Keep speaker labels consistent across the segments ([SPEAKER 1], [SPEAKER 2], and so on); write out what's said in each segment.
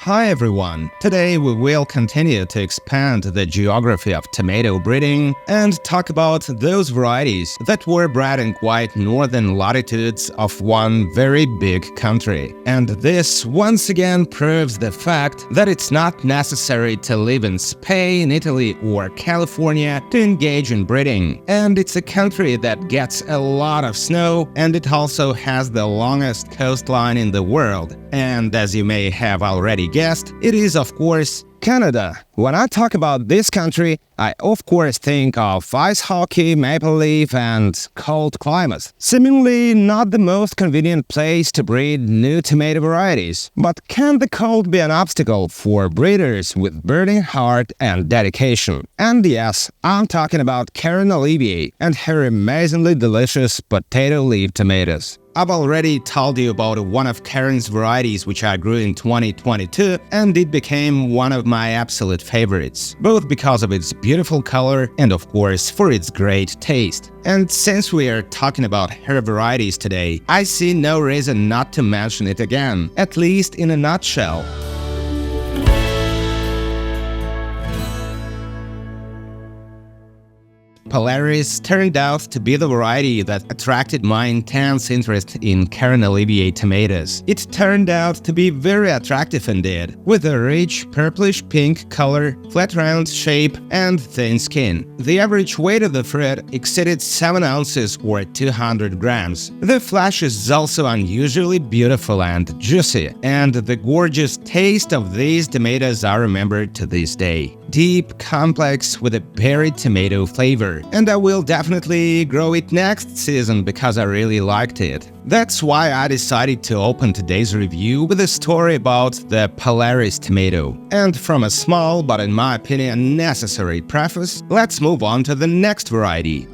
[SPEAKER 1] Hi everyone! Today we will continue to expand the geography of tomato breeding and talk about those varieties that were bred in quite northern latitudes of one very big country. And this once again proves the fact that it's not necessary to live in Spain, Italy or California to engage in breeding. And it's a country that gets a lot of snow, and it also has the longest coastline in the world. And as you may have already guessed, it is of course Canada. When I talk about this country, I of course think of ice hockey, maple leaf, and cold climates. Seemingly not the most convenient place to breed new tomato varieties. But can the cold be an obstacle for breeders with burning heart and dedication? And yes, I'm talking about Karen Olivier and her amazingly delicious potato leaf tomatoes. I've already told you about one of Karen's varieties which I grew in 2022, and it became one of my absolute favorites, both because of its beautiful color and of course for its great taste. And since we are talking about her varieties today, I see no reason not to mention it again, at least in a nutshell. Polaris turned out to be the variety that attracted my intense interest in Karen Olivier tomatoes. It turned out to be very attractive indeed, with a rich purplish-pink color, flat round shape, and thin skin. The average weight of the fruit exceeded 7 ounces or 200 grams. The flesh is also unusually beautiful and juicy, and the gorgeous taste of these tomatoes are remembered to this day. Deep, complex, with a berry tomato flavor. And I will definitely grow it next season because I really liked it. That's why I decided to open today's review with a story about the Polaris tomato. And from a small but in my opinion necessary preface, let's move on to the next variety.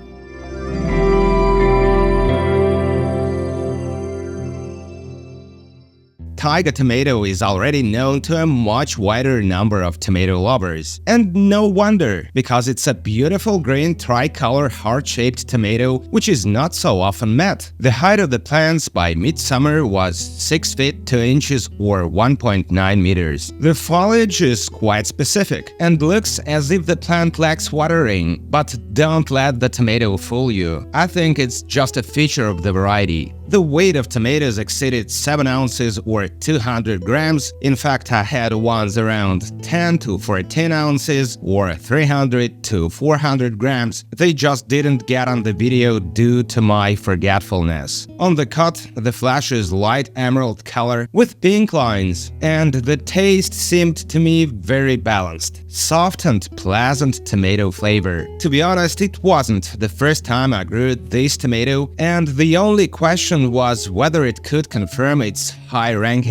[SPEAKER 1] Taiga tomato is already known to a much wider number of tomato lovers. And no wonder, because it's a beautiful green tricolor heart-shaped tomato which is not so often met. The height of the plants by midsummer was 6 feet 2 inches or 1.9 meters. The foliage is quite specific and looks as if the plant lacks watering, but don't let the tomato fool you. I think it's just a feature of the variety. The weight of tomatoes exceeded 7 ounces or 200 grams. In fact, I had ones around 10 to 14 ounces or 300 to 400 grams. They just didn't get on the video due to my forgetfulness. On the cut, the flesh is light emerald color with pink lines, and the taste seemed to me very balanced. Soft and pleasant tomato flavor. To be honest, it wasn't the first time I grew this tomato, and the only question was whether it could confirm its high ranking.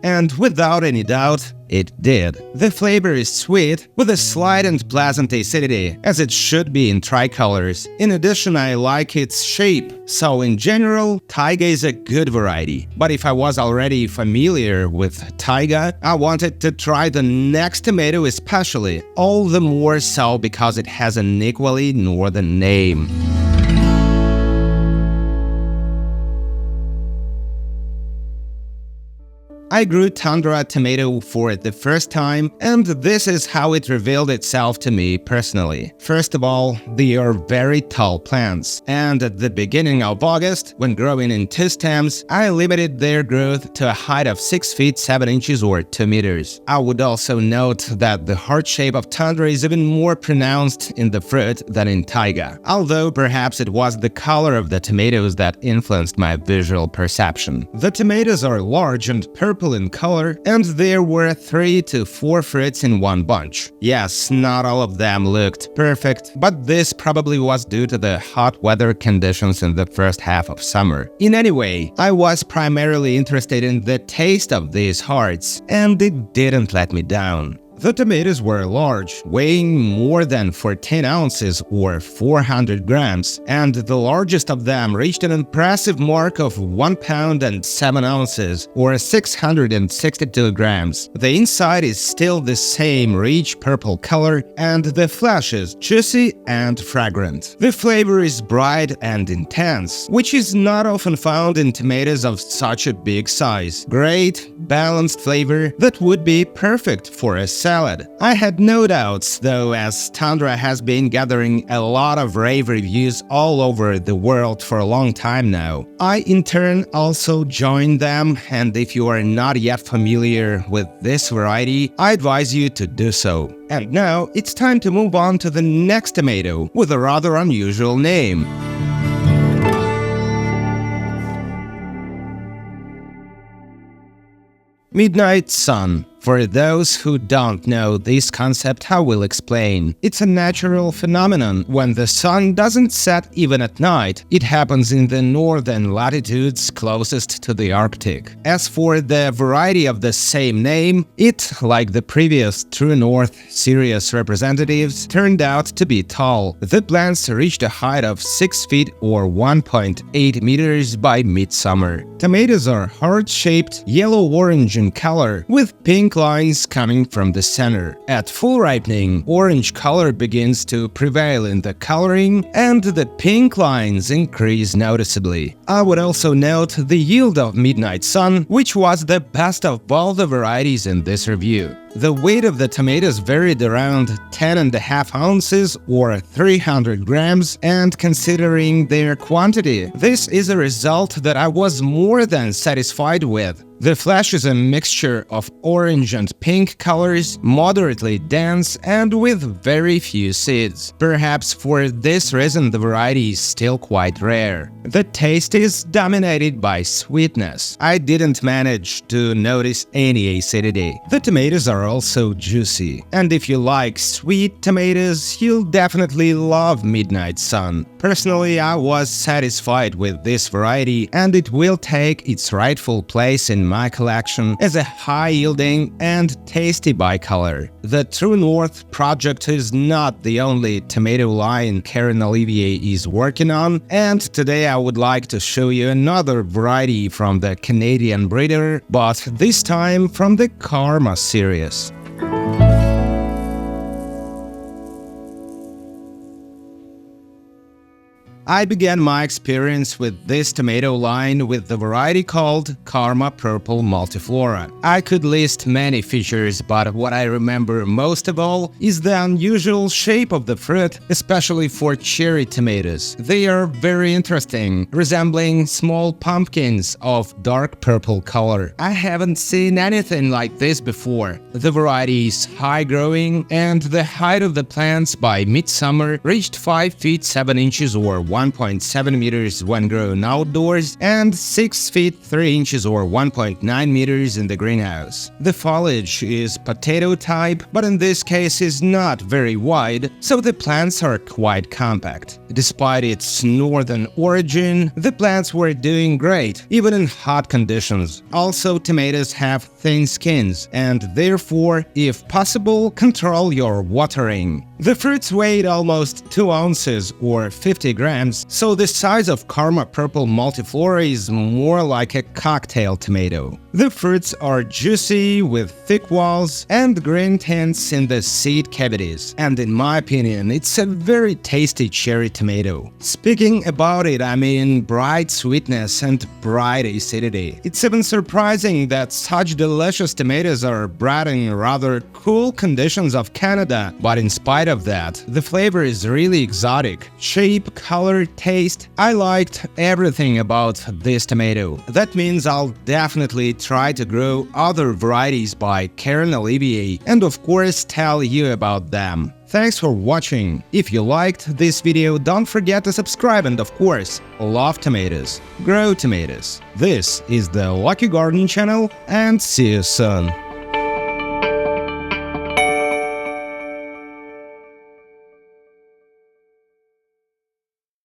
[SPEAKER 1] And without any doubt, it did. The flavor is sweet, with a slight and pleasant acidity, as it should be in tricolors. In addition, I like its shape, so in general, Taiga is a good variety. But if I was already familiar with Taiga, I wanted to try the next tomato especially, all the more so because it has an equally northern name. I grew Tundra tomato for the first time, and this is how it revealed itself to me personally. First of all, they are very tall plants, and at the beginning of August, when growing in 2 stems, I limited their growth to a height of 6 feet 7 inches or 2 meters. I would also note that the heart shape of Tundra is even more pronounced in the fruit than in Taiga, although perhaps it was the color of the tomatoes that influenced my visual perception. The tomatoes are large and purple in color, and there were 3 to 4 fruits in one bunch. Yes, not all of them looked perfect, but this probably was due to the hot weather conditions in the first half of summer. In any way, I was primarily interested in the taste of these hearts, and it didn't let me down. The tomatoes were large, weighing more than 14 ounces or 400 grams, and the largest of them reached an impressive mark of 1 pound and 7 ounces or 662 grams. The inside is still the same rich purple color, and the flesh is juicy and fragrant. The flavor is bright and intense, which is not often found in tomatoes of such a big size. Great, balanced flavor that would be perfect for a salad. I had no doubts, though, as Tundra has been gathering a lot of rave reviews all over the world for a long time now. I in turn also joined them, and if you are not yet familiar with this variety, I advise you to do so. And now it's time to move on to the next tomato with a rather unusual name. Midnight Sun. For those who don't know this concept, I will explain. It's a natural phenomenon when the sun doesn't set even at night. It happens in the northern latitudes closest to the Arctic. As for the variety of the same name, it, like the previous True North series representatives, turned out to be tall. The plants reached a height of 6 feet or 1.8 meters by midsummer. Tomatoes are heart-shaped, yellow-orange in color, with pink lines coming from the center. At full ripening, orange color begins to prevail in the coloring, and the pink lines increase noticeably. I would also note the yield of Midnight Sun, which was the best of all the varieties in this review. The weight of the tomatoes varied around 10.5 ounces or 300 grams, and considering their quantity, this is a result that I was more than satisfied with. The flesh is a mixture of orange and pink colors, moderately dense and with very few seeds. Perhaps for this reason the variety is still quite rare. The taste is dominated by sweetness. I didn't manage to notice any acidity. The tomatoes are also juicy, and if you like sweet tomatoes, you'll definitely love Midnight Sun. Personally, I was satisfied with this variety, and it will take its rightful place in my collection as a high-yielding and tasty bicolor. The True North project is not the only tomato line Karen Olivier is working on, and today I would like to show you another variety from the Canadian breeder, but this time from the Karma series. I began my experience with this tomato line with the variety called Karma Purple Multiflora. I could list many features, but what I remember most of all is the unusual shape of the fruit, especially for cherry tomatoes. They are very interesting, resembling small pumpkins of dark purple color. I haven't seen anything like this before. The variety is high-growing, and the height of the plants by midsummer reached 5 feet 7 inches or 1.7 meters when grown outdoors, and 6 feet 3 inches or 1.9 meters in the greenhouse. The foliage is potato type, but in this case is not very wide, so the plants are quite compact. Despite its northern origin, the plants were doing great, even in hot conditions. Also, tomatoes have thin skins, and therefore, if possible, control your watering. The fruits weighed almost 2 ounces or 50 grams, so the size of Karma Purple Multiflora is more like a cocktail tomato. The fruits are juicy with thick walls and green tints in the seed cavities, and in my opinion, it's a very tasty cherry tomato. Speaking about it, I mean bright sweetness and bright acidity. It's even surprising that such delicious tomatoes are bred in rather cool conditions of Canada, but in spite of that, the flavor is really exotic. Shape, color, taste, I liked everything about this tomato. That means I'll definitely try to grow other varieties by Karen Olivier and of course tell you about them. Thanks for watching. If you liked this video, don't forget to subscribe and of course, love tomatoes, grow tomatoes. This is the Lucky Garden channel and see you soon.